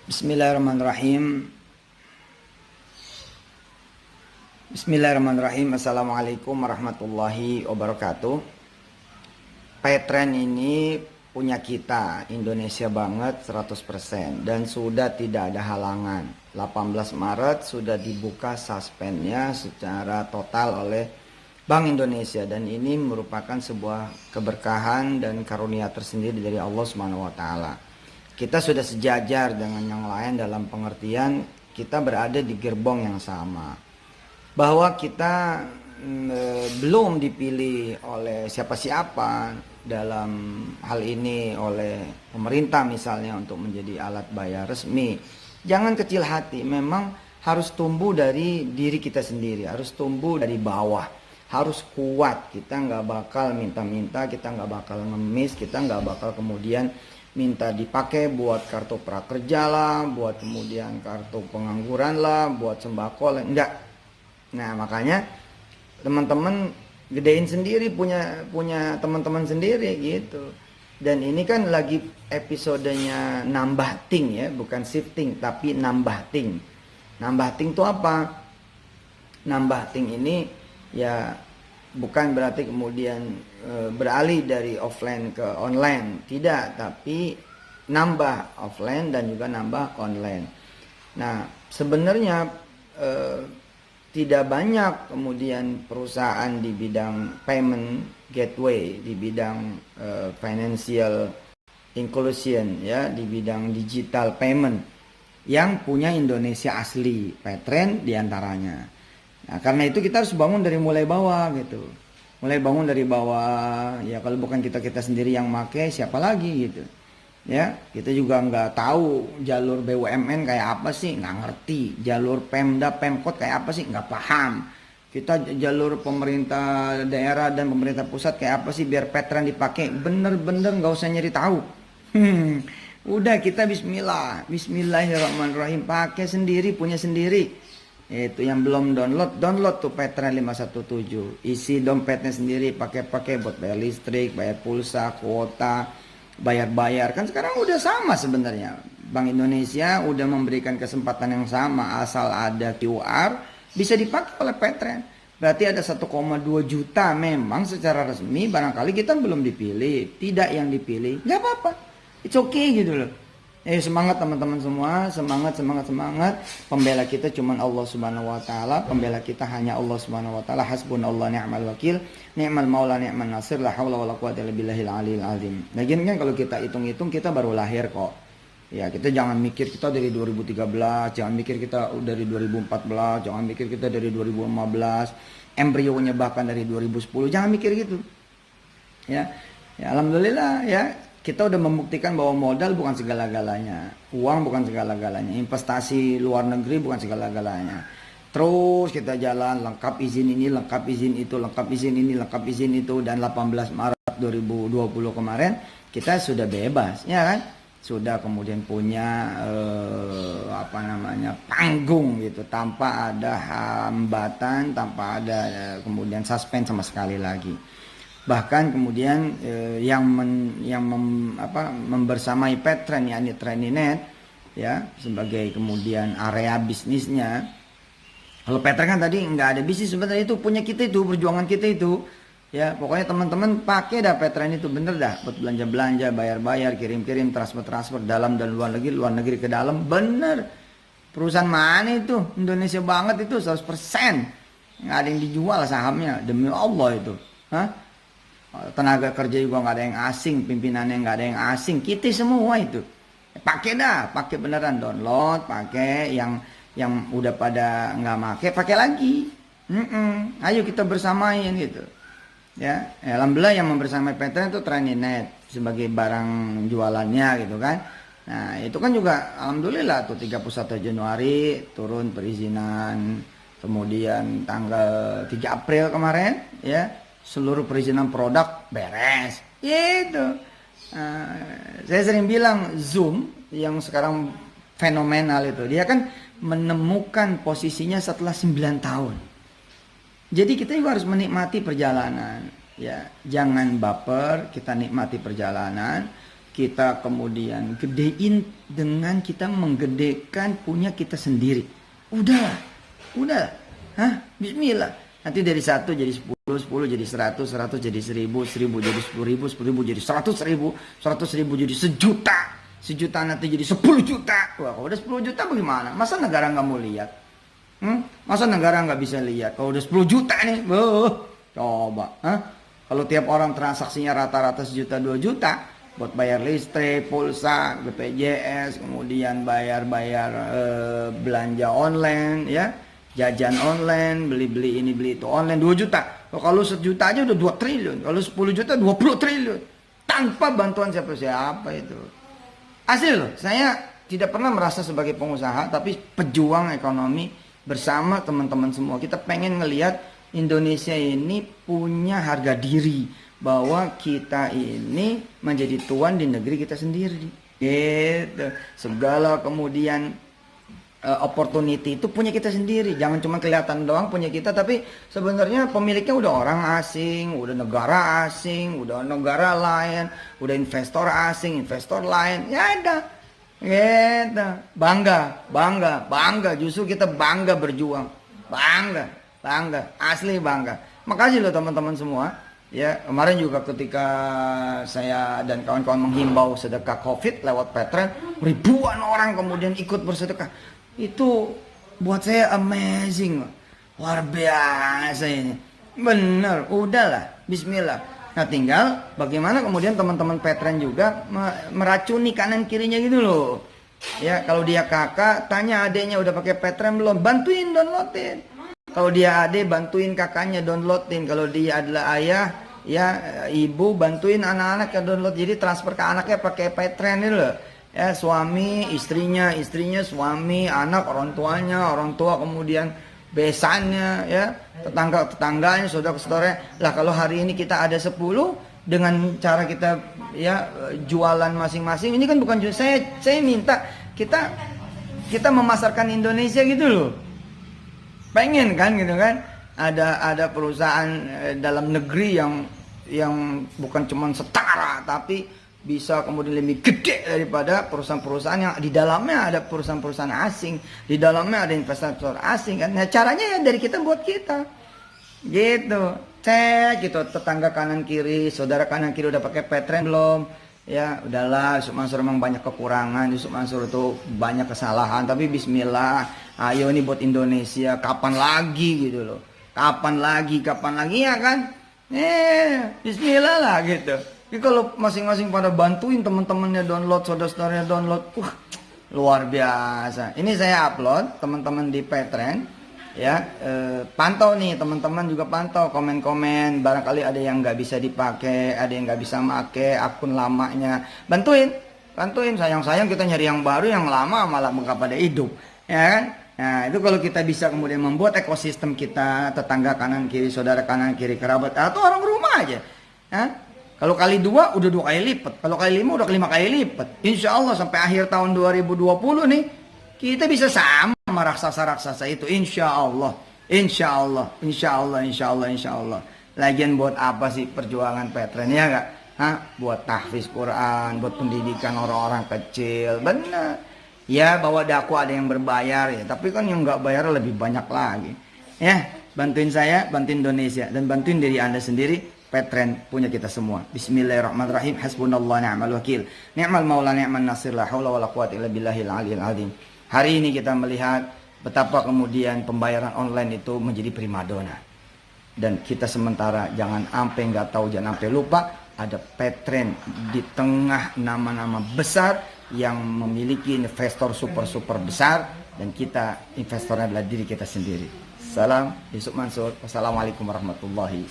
Bismillahirrahmanirrahim. Bismillahirrahmanirrahim. Assalamualaikum warahmatullahi wabarakatuh. Petren ini punya kita, Indonesia banget 100%, dan sudah tidak ada halangan. 18 Maret sudah dibuka suspendnya secara total oleh Bank Indonesia, dan ini merupakan sebuah keberkahan dan karunia tersendiri dari Allah Subhanahu wa taala. Kita sudah sejajar dengan yang lain dalam pengertian kita berada di gerbong yang sama. Bahwa kita belum dipilih oleh siapa-siapa dalam hal ini oleh pemerintah misalnya untuk menjadi alat bayar resmi. Jangan kecil hati, memang harus tumbuh dari diri kita sendiri, harus tumbuh dari bawah, harus kuat. Kita nggak bakal minta-minta, kita nggak bakal ngemis, kita nggak bakal kemudian minta dipakai buat kartu prakerja lah, buat kemudian kartu pengangguran lah, buat sembako lah, enggak. Nah makanya teman-teman gedein sendiri, punya teman-teman sendiri gitu. Dan ini kan lagi episodenya nambah ting ya, bukan shifting tapi nambah ting. Nambah ting itu apa? Nambah ting ini ya bukan berarti kemudian beralih dari offline ke online, tidak, tapi nambah offline dan juga nambah online. Nah sebenarnya tidak banyak kemudian perusahaan di bidang payment gateway, di bidang financial inclusion ya, di bidang digital payment yang punya Indonesia asli, Petren diantaranya. Nah karena itu kita harus bangun dari mulai bawah gitu, mulai bangun dari bawah ya. Kalau bukan kita sendiri yang make, siapa lagi gitu ya. Kita juga nggak tahu jalur BUMN kayak apa sih, nggak ngerti. Jalur Pemda Pemkot kayak apa sih, nggak paham. Kita jalur pemerintah daerah dan pemerintah pusat kayak apa sih biar Petren dipakai, bener-bener nggak usah nyari tahu. Udah kita Bismillahirrahmanirrahim, pakai sendiri, punya sendiri. Itu yang belum download tuh Petren 517, isi dompetnya sendiri, pakai buat bayar listrik, bayar pulsa, kuota, bayar kan sekarang udah sama sebenarnya. Bank Indonesia udah memberikan kesempatan yang sama, asal ada QR bisa dipakai oleh Petren. Berarti ada 1,2 juta memang secara resmi, barangkali kita belum dipilih, tidak yang dipilih, nggak apa-apa, it's okay gitu loh. Semangat teman-teman semua, semangat. Pembela kita cuman Allah Subhanahu wa taala, pembela kita hanya Allah Subhanahu wa taala. Hasbunallahu ni'mal wakil, ni'mal maula ni'man nasir, la haula wala quwata illa billahil aliyil azim. Lagian kan kalau kita hitung-hitung kita baru lahir kok. Ya, kita jangan mikir kita dari 2013, jangan mikir kita dari 2014, jangan mikir kita dari 2015, embrionya bahkan dari 2010, jangan mikir gitu. Ya alhamdulillah ya. Kita udah membuktikan bahwa modal bukan segala-galanya, uang bukan segala-galanya, investasi luar negeri bukan segala-galanya. Terus kita jalan lengkap izin ini, lengkap izin itu, lengkap izin ini, lengkap izin itu, dan 18 Maret 2020 kemarin kita sudah bebas, ya kan? Sudah kemudian punya panggung gitu, tanpa ada hambatan, tanpa ada kemudian suspend sama sekali lagi. Bahkan kemudian yang membersamai Petren yakni Treninet ya sebagai kemudian area bisnisnya. Kalau Petren kan tadi nggak ada bisnis, sebenarnya itu punya kita, itu perjuangan kita itu ya. Pokoknya teman-teman pakai dah Petren itu, bener dah, buat belanja-belanja, bayar-bayar, kirim-kirim, transfer dalam dan luar negeri ke dalam, bener. Perusahaan mana itu, Indonesia banget itu, 100%. Nggak ada yang dijual sahamnya, demi Allah itu. Tenaga kerja juga nggak ada yang asing, pimpinannya nggak ada yang asing, kita semua itu. Pakai dah, pakai beneran, download, pakai yang udah pada nggak pakai lagi. Ayo kita bersamain gitu. Ya, alhamdulillah yang membersamai Petren itu Treninet sebagai barang jualannya gitu kan. Nah itu kan juga alhamdulillah tuh 31 Januari turun perizinan, kemudian tanggal 3 April kemarin ya seluruh perizinan produk beres gitu. Saya sering bilang Zoom yang sekarang fenomenal itu, dia kan menemukan posisinya setelah 9 tahun. Jadi kita juga harus menikmati perjalanan ya, jangan baper, kita nikmati perjalanan. kita kemudian gedein dengan kita menggedekan punya kita sendiri. Udah, bismillah. Nanti dari 1 jadi 10, 10 jadi 100, 100 jadi 1000, 1000 jadi 10.000, 10.000 jadi 100.000, 100.000 jadi sejuta, sejuta nanti jadi 10 juta. Wah, kalau udah 10 juta bagaimana? Masa negara nggak mau lihat? Masa negara nggak bisa lihat? Kalau udah 10 juta nih, coba. Kalau tiap orang transaksinya rata-rata sejuta 2 juta, buat bayar listrik, pulsa, BPJS, kemudian bayar belanja online, ya, jajan online, beli ini beli itu online 2 juta. Kalau 1 juta aja udah 2 triliun. Kalau 10 juta 20 triliun. Tanpa bantuan siapa-siapa itu. Asli loh, saya tidak pernah merasa sebagai pengusaha, tapi pejuang ekonomi bersama teman-teman semua. Kita pengen ngelihat Indonesia ini punya harga diri, bahwa kita ini menjadi tuan di negeri kita sendiri. Gitu. Segala kemudian opportunity itu punya kita sendiri. Jangan cuma kelihatan doang punya kita, tapi sebenarnya pemiliknya udah orang asing, udah negara asing, udah negara lain, udah investor asing, investor lain. Ya ada. Gitu. Bangga. Justru kita bangga berjuang. Bangga. Asli bangga. Makasih loh teman-teman semua. Ya, kemarin juga ketika saya dan kawan-kawan menghimbau sedekah COVID lewat Petren, ribuan orang kemudian ikut bersedekah. Itu buat saya amazing, luar biasa ini. Bener, udahlah, bismillah. Nah, tinggal bagaimana kemudian teman-teman Petren juga meracuni kanan kirinya gitu loh. Ya, kalau dia kakak, tanya adeknya udah pakai Petren belum, bantuin downloadin. Kalau dia adik, bantuin kakaknya downloadin. Kalau dia adalah ayah, ya ibu, bantuin anak-anak ke download. Jadi transfer ke anaknya pakai Petren itu loh. Ya, suami, istrinya, suami, anak, orang tua kemudian besannya, ya, tetangganya, saudara-saudaranya. Lah kalau hari ini kita ada 10 dengan cara kita ya jualan masing-masing, ini kan bukan jual. Saya minta kita memasarkan Indonesia gitu loh. Pengen kan gitu kan, ada perusahaan dalam negeri yang bukan cuma setara, tapi bisa kemudian lebih gede daripada perusahaan-perusahaan yang di dalamnya ada perusahaan-perusahaan asing, di dalamnya ada investor asing kan. Nah, caranya ya dari kita buat kita gitu. Cek gitu, tetangga kanan kiri, saudara kanan kiri udah pakai Petren belum? Ya udahlah, Yusuf Mansur memang banyak kekurangan, Yusuf Mansur itu banyak kesalahan, tapi bismillah, ayo ini buat Indonesia. Kapan lagi gitu loh, kapan lagi ya kan, bismillah lah gitu. Jadi kalau masing-masing pada bantuin teman-temannya download, saudara-saudaranya download, luar biasa. Ini saya upload teman-teman di Petren. Ya, pantau nih teman-teman juga, pantau komen-komen, barangkali ada yang nggak bisa dipakai, ada yang nggak bisa make akun lamanya, bantuin, sayang kita nyari yang baru, yang lama malah nggak pada hidup, ya kan? Nah itu kalau kita bisa kemudian membuat ekosistem kita, tetangga kanan kiri, saudara kanan kiri, kerabat atau orang rumah aja, ya? Kalau kali 2 udah 2 kali lipat, kalau kali 5 udah 5 kali lipat. Insya Allah sampai akhir tahun 2020 nih kita bisa sama raksasa-raksasa itu, insya Allah. Lagian buat apa sih perjuangan Petren, ya nggak? Buat tahfiz Quran, buat pendidikan orang-orang kecil, benar. Ya bahwa dakwah ada yang berbayar ya, tapi kan yang nggak bayar lebih banyak lagi. Ya, bantuin saya, bantuin Indonesia, dan bantuin diri Anda sendiri. Petren punya kita semua. Bismillahirrahmanirrahim. Hasbunallah ni'mal wakil. Ni'mal maula ni'man nasir. La haula wala quwwata illa billahil aliyil azim. Hari ini kita melihat betapa kemudian pembayaran online itu menjadi primadona. Dan kita sementara jangan sampai nggak tahu, jangan sampai lupa ada Petren di tengah nama-nama besar yang memiliki investor super besar, dan kita investornya adalah diri kita sendiri. Salam Yusuf Mansur. Wassalamualaikum warahmatullahi